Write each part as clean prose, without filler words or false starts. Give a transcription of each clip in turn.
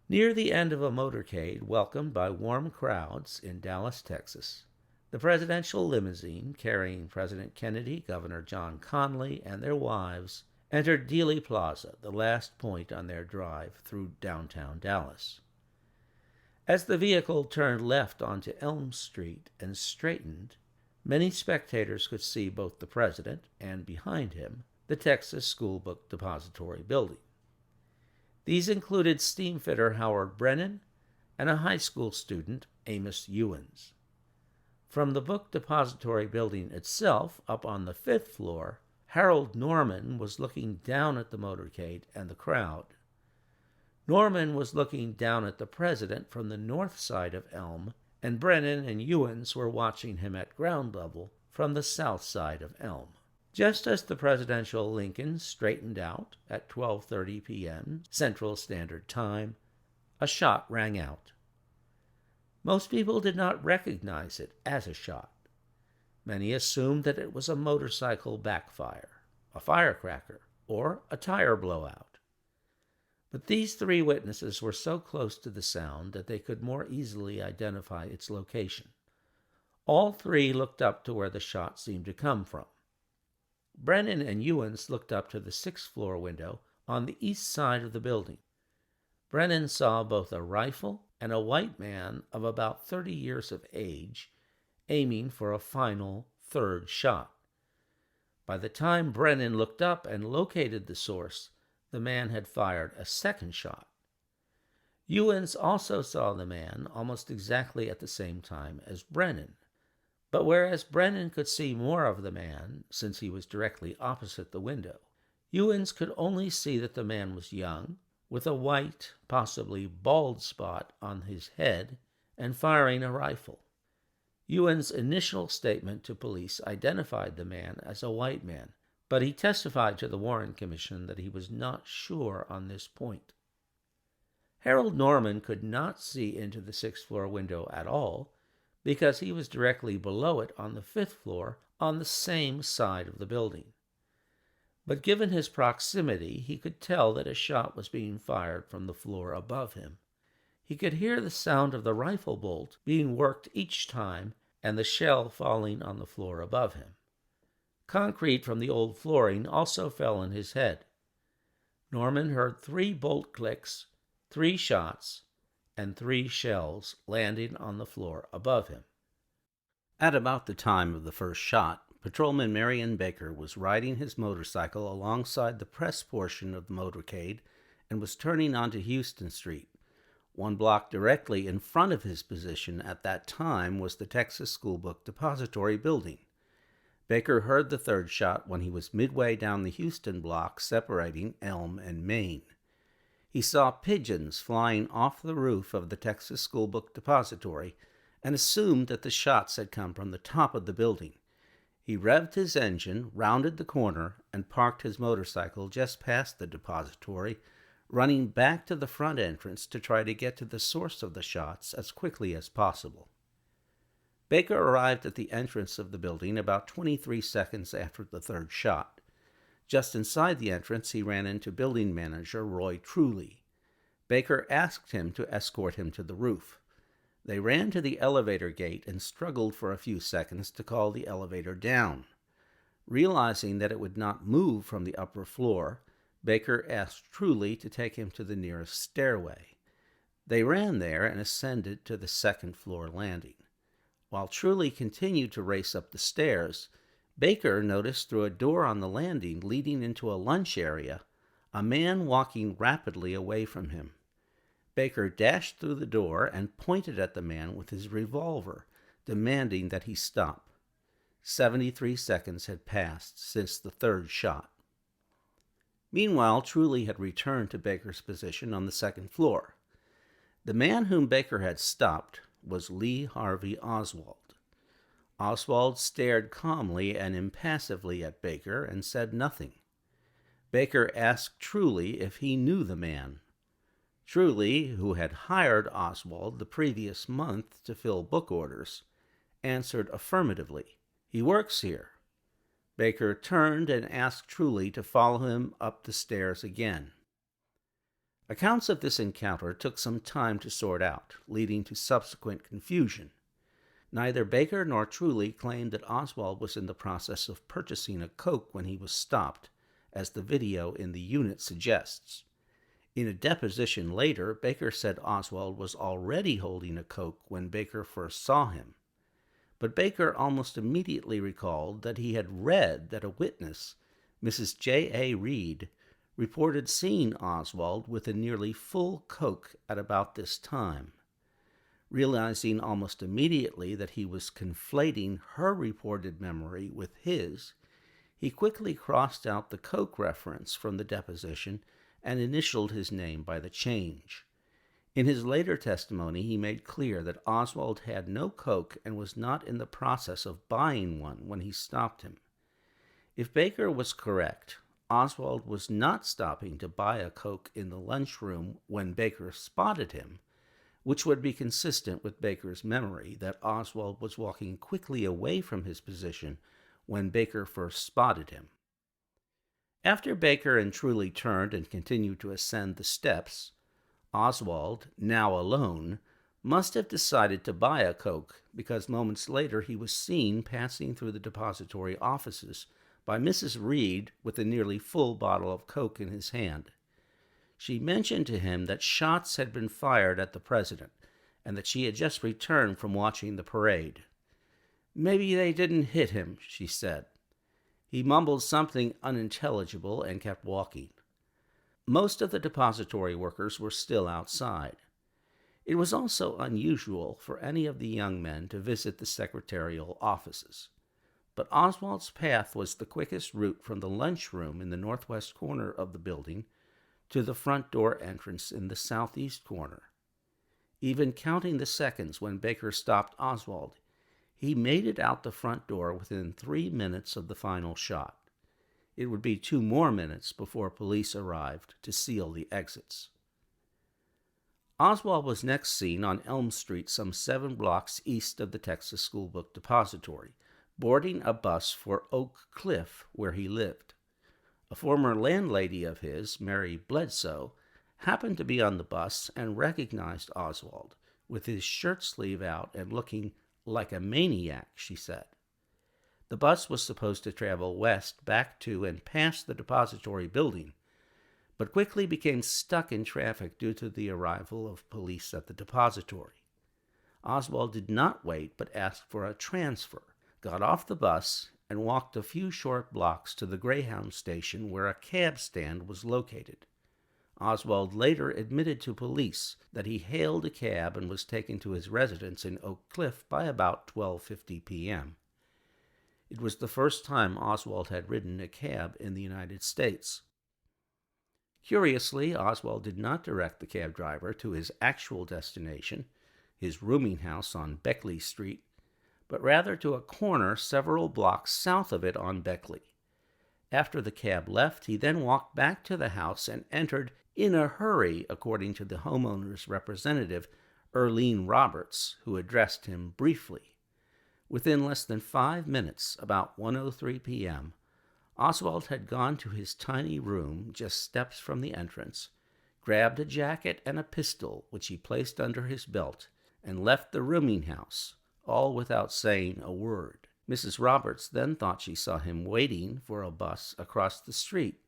Near the end of a motorcade welcomed by warm crowds in Dallas, Texas, the presidential limousine carrying President Kennedy, Governor John Connally, and their wives entered Dealey Plaza, the last point on their drive through downtown Dallas. As the vehicle turned left onto Elm Street and straightened, many spectators could see both the president and, behind him, the Texas School Book Depository building. These included steamfitter Howard Brennan and a high school student, Amos Ewens. From the book depository building itself, up on the 5th floor, Harold Norman was looking down at the motorcade and the crowd. Norman was looking down at the president from the north side of Elm, and Brennan and Ewens were watching him at ground level from the south side of Elm. Just as the presidential Lincoln straightened out at 12:30 p.m. Central Standard Time, a shot rang out. Most people did not recognize it as a shot. Many assumed that it was a motorcycle backfire, a firecracker, or a tire blowout. But these three witnesses were so close to the sound that they could more easily identify its location. All three looked up to where the shot seemed to come from. Brennan and Ewens looked up to the 6th floor window on the east side of the building. Brennan saw both a rifle and a white man of about 30 years of age aiming for a final third shot. By the time Brennan looked up and located the source, the man had fired a second shot. Ewens also saw the man almost exactly at the same time as Brennan. But whereas Brennan could see more of the man, since he was directly opposite the window, Ewens could only see that the man was young, with a white, possibly bald spot on his head, and firing a rifle. Ewens' initial statement to police identified the man as a white man, but he testified to the Warren Commission that he was not sure on this point. Harold Norman could not see into the 6th floor window at all, because he was directly below it on the 5th floor on the same side of the building. But given his proximity, he could tell that a shot was being fired from the floor above him. He could hear the sound of the rifle bolt being worked each time and the shell falling on the floor above him. Concrete from the old flooring also fell on his head. Norman heard 3 bolt clicks, 3 shots, and 3 shells landing on the floor above him. At about the time of the first shot, Patrolman Marion Baker was riding his motorcycle alongside the press portion of the motorcade and was turning onto Houston Street. 1 block directly in front of his position at that time was the Texas School Book Depository building. Baker heard the third shot when he was midway down the Houston block separating Elm and Main. He saw pigeons flying off the roof of the Texas School Book Depository and assumed that the shots had come from the top of the building. He revved his engine, rounded the corner, and parked his motorcycle just past the depository, running back to the front entrance to try to get to the source of the shots as quickly as possible. Baker arrived at the entrance of the building about 23 seconds after the third shot. Just inside the entrance, he ran into building manager Roy Truly. Baker asked him to escort him to the roof. They ran to the elevator gate and struggled for a few seconds to call the elevator down. Realizing that it would not move from the upper floor, Baker asked Truly to take him to the nearest stairway. They ran there and ascended to the 2nd floor landing. While Truly continued to race up the stairs, Baker noticed through a door on the landing leading into a lunch area a man walking rapidly away from him. Baker dashed through the door and pointed at the man with his revolver, demanding that he stop. 73 seconds had passed since the third shot. Meanwhile, Truly had returned to Baker's position on the 2nd floor. The man whom Baker had stopped was Lee Harvey Oswald. Oswald stared calmly and impassively at Baker and said nothing. Baker asked Truly if he knew the man. Truly, who had hired Oswald the previous month to fill book orders, answered affirmatively. "He works here." Baker turned and asked Truly to follow him up the stairs again. Accounts of this encounter took some time to sort out, leading to subsequent confusion. Neither Baker nor Truly claimed that Oswald was in the process of purchasing a Coke when he was stopped, as the video in the unit suggests. In a deposition later, Baker said Oswald was already holding a Coke when Baker first saw him. But Baker almost immediately recalled that he had read that a witness, Mrs. J.A. Reed, reported seeing Oswald with a nearly full Coke at about this time. Realizing almost immediately that he was conflating her reported memory with his, he quickly crossed out the Coke reference from the deposition and initialed his name by the change. In his later testimony, he made clear that Oswald had no Coke and was not in the process of buying one when he stopped him. If Baker was correct, Oswald was not stopping to buy a Coke in the lunchroom when Baker spotted him, which would be consistent with Baker's memory that Oswald was walking quickly away from his position when Baker first spotted him. After Baker and Truly turned and continued to ascend the steps, Oswald, now alone, must have decided to buy a Coke because moments later he was seen passing through the depository offices by Mrs. Reed with a nearly full bottle of Coke in his hand. She mentioned to him that shots had been fired at the president and that she had just returned from watching the parade. "Maybe they didn't hit him," she said. He mumbled something unintelligible and kept walking. Most of the depository workers were still outside. It was also unusual for any of the young men to visit the secretarial offices. But Oswald's path was the quickest route from the lunchroom in the northwest corner of the building to the front door entrance in the southeast corner. Even counting the seconds when Baker stopped Oswald, he made it out the front door within 3 minutes of the final shot. It would be 2 more minutes before police arrived to seal the exits. Oswald was next seen on Elm Street some 7 blocks east of the Texas School Book Depository, boarding a bus for Oak Cliff, where he lived. A former landlady of his, Mary Bledsoe, happened to be on the bus and recognized Oswald, with his shirt sleeve out and looking like a maniac, she said. The bus was supposed to travel west back to and past the depository building, but quickly became stuck in traffic due to the arrival of police at the depository. Oswald did not wait but asked for a transfer, got off the bus, and walked a few short blocks to the Greyhound station where a cab stand was located. Oswald later admitted to police that he hailed a cab and was taken to his residence in Oak Cliff by about 12:50 p.m. It was the first time Oswald had ridden a cab in the United States. Curiously, Oswald did not direct the cab driver to his actual destination, his rooming house on Beckley Street, but rather to a corner several blocks south of it on Beckley. After the cab left, he then walked back to the house and entered in a hurry, according to the homeowner's representative, Earlene Roberts, who addressed him briefly. Within less than 5 minutes, about 1:03 p.m., Oswald had gone to his tiny room just steps from the entrance, grabbed a jacket and a pistol, which he placed under his belt, and left the rooming house, all without saying a word. Mrs. Roberts then thought she saw him waiting for a bus across the street,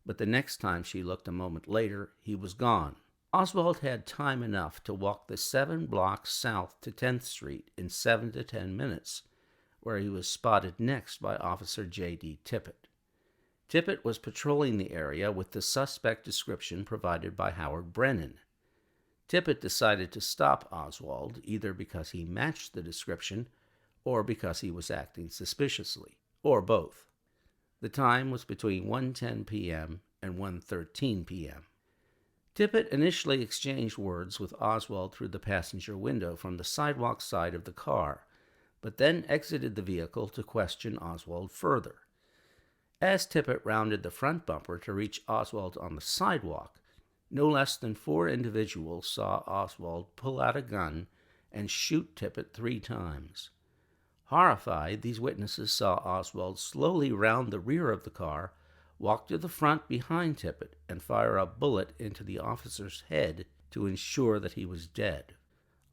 but the next time she looked a moment later, he was gone. Oswald had time enough to walk the 7 blocks south to 10th Street in 7 to 10 minutes, where he was spotted next by Officer J.D. Tippett. Tippett was patrolling the area with the suspect description provided by Howard Brennan. Tippett decided to stop Oswald either because he matched the description or because he was acting suspiciously, or both. The time was between 1:10 p.m. and 1:13 p.m. Tippett initially exchanged words with Oswald through the passenger window from the sidewalk side of the car, but then exited the vehicle to question Oswald further. As Tippett rounded the front bumper to reach Oswald on the sidewalk, no less than 4 individuals saw Oswald pull out a gun and shoot Tippett 3 times. Horrified, these witnesses saw Oswald slowly round the rear of the car, walk to the front behind Tippit and fire a bullet into the officer's head to ensure that he was dead.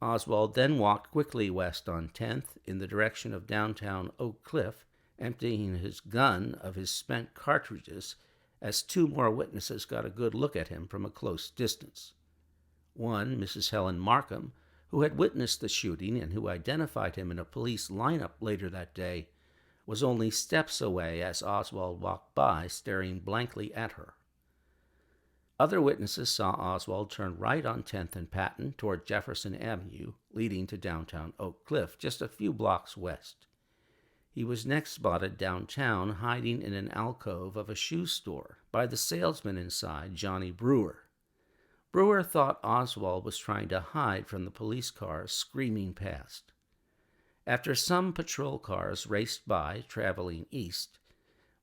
Oswald then walked quickly west on 10th in the direction of downtown Oak Cliff, emptying his gun of his spent cartridges as two more witnesses got a good look at him from a close distance. One, Mrs. Helen Markham, who had witnessed the shooting and who identified him in a police lineup later that day, was only steps away as Oswald walked by, staring blankly at her. Other witnesses saw Oswald turn right on 10th and Patton toward Jefferson Avenue, leading to downtown Oak Cliff, just a few blocks west. He was next spotted downtown, hiding in an alcove of a shoe store by the salesman inside, Johnny Brewer. Brewer thought Oswald was trying to hide from the police cars screaming past. After some patrol cars raced by, traveling east,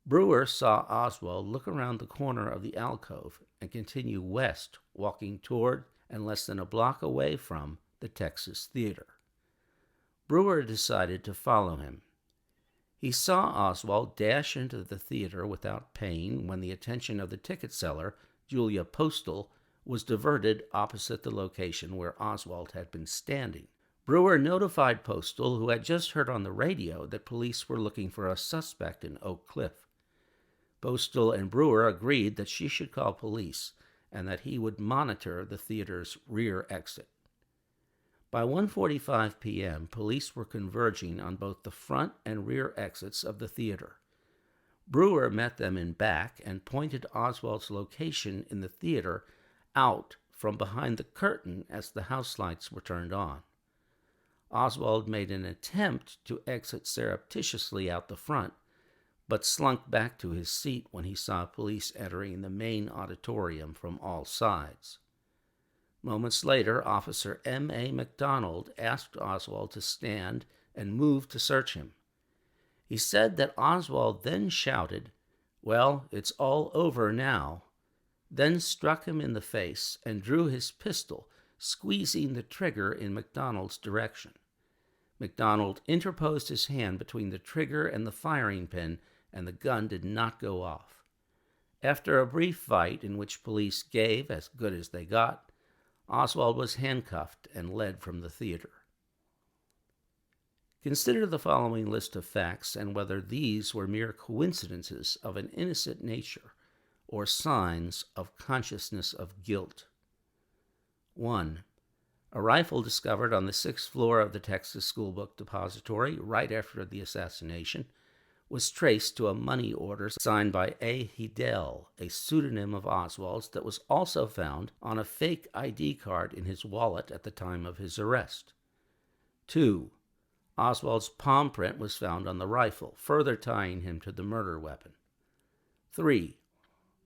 Brewer saw Oswald look around the corner of the alcove and continue west, walking toward and less than a block away from the Texas Theater. Brewer decided to follow him. He saw Oswald dash into the theater without paying when the attention of the ticket seller, Julia Postal, was diverted opposite the location where Oswald had been standing. Brewer notified Postal, who had just heard on the radio that police were looking for a suspect in Oak Cliff. Postal and Brewer agreed that she should call police and that he would monitor the theater's rear exit. By 1:45 p.m., police were converging on both the front and rear exits of the theater. Brewer met them in back and pointed Oswald's location in the theater out from behind the curtain as the house lights were turned on. Oswald made an attempt to exit surreptitiously out the front, but slunk back to his seat when he saw police entering the main auditorium from all sides. Moments later, Officer M.A. McDonald asked Oswald to stand and move to search him. He said that Oswald then shouted, "Well, it's all over now," then struck him in the face and drew his pistol, squeezing the trigger in McDonald's direction. McDonald interposed his hand between the trigger and the firing pin, and the gun did not go off. After a brief fight in which police gave as good as they got, Oswald was handcuffed and led from the theater. Consider the following list of facts and whether these were mere coincidences of an innocent nature or signs of consciousness of guilt. 1. A rifle discovered on the 6th floor of the Texas Schoolbook Depository right after the assassination was traced to a money order signed by A. Hedel, a pseudonym of Oswald's that was also found on a fake ID card in his wallet at the time of his arrest. 2. Oswald's palm print was found on the rifle, further tying him to the murder weapon. 3.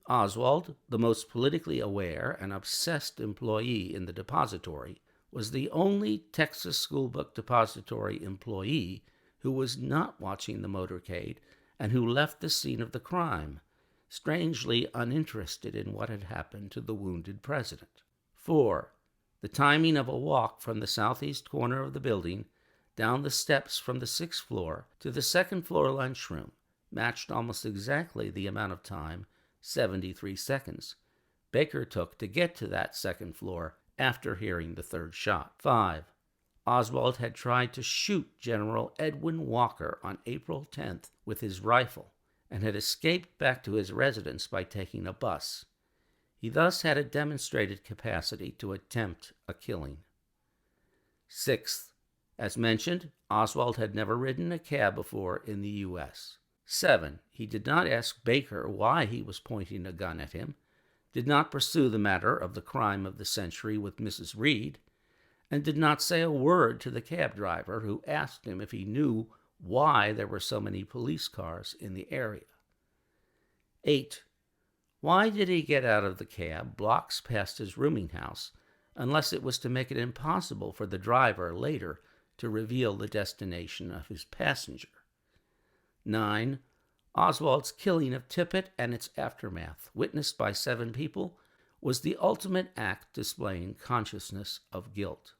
Oswald, the most politically aware and obsessed employee in the depository, was the only Texas Schoolbook Depository employee who was not watching the motorcade and who left the scene of the crime, strangely uninterested in what had happened to the wounded president. 4. The timing of a walk from the southeast corner of the building down the steps from the 6th floor to the 2nd floor lunchroom matched almost exactly the amount of time, 73 seconds, Baker took to get to that 2nd floor after hearing the 3rd shot. 5. Oswald had tried to shoot General Edwin Walker on April 10th with his rifle and had escaped back to his residence by taking a bus. He thus had a demonstrated capacity to attempt a killing. 6th, as mentioned, Oswald had never ridden a cab before in the U.S. 7. He did not ask Baker why he was pointing a gun at him, did not pursue the matter of the crime of the century with Mrs. Reed, and did not say a word to the cab driver who asked him if he knew why there were so many police cars in the area. 8. Why did he get out of the cab blocks past his rooming house unless it was to make it impossible for the driver later to reveal the destination of his passenger? 9. Oswald's killing of Tippit and its aftermath, witnessed by 7 people, was the ultimate act displaying consciousness of guilt.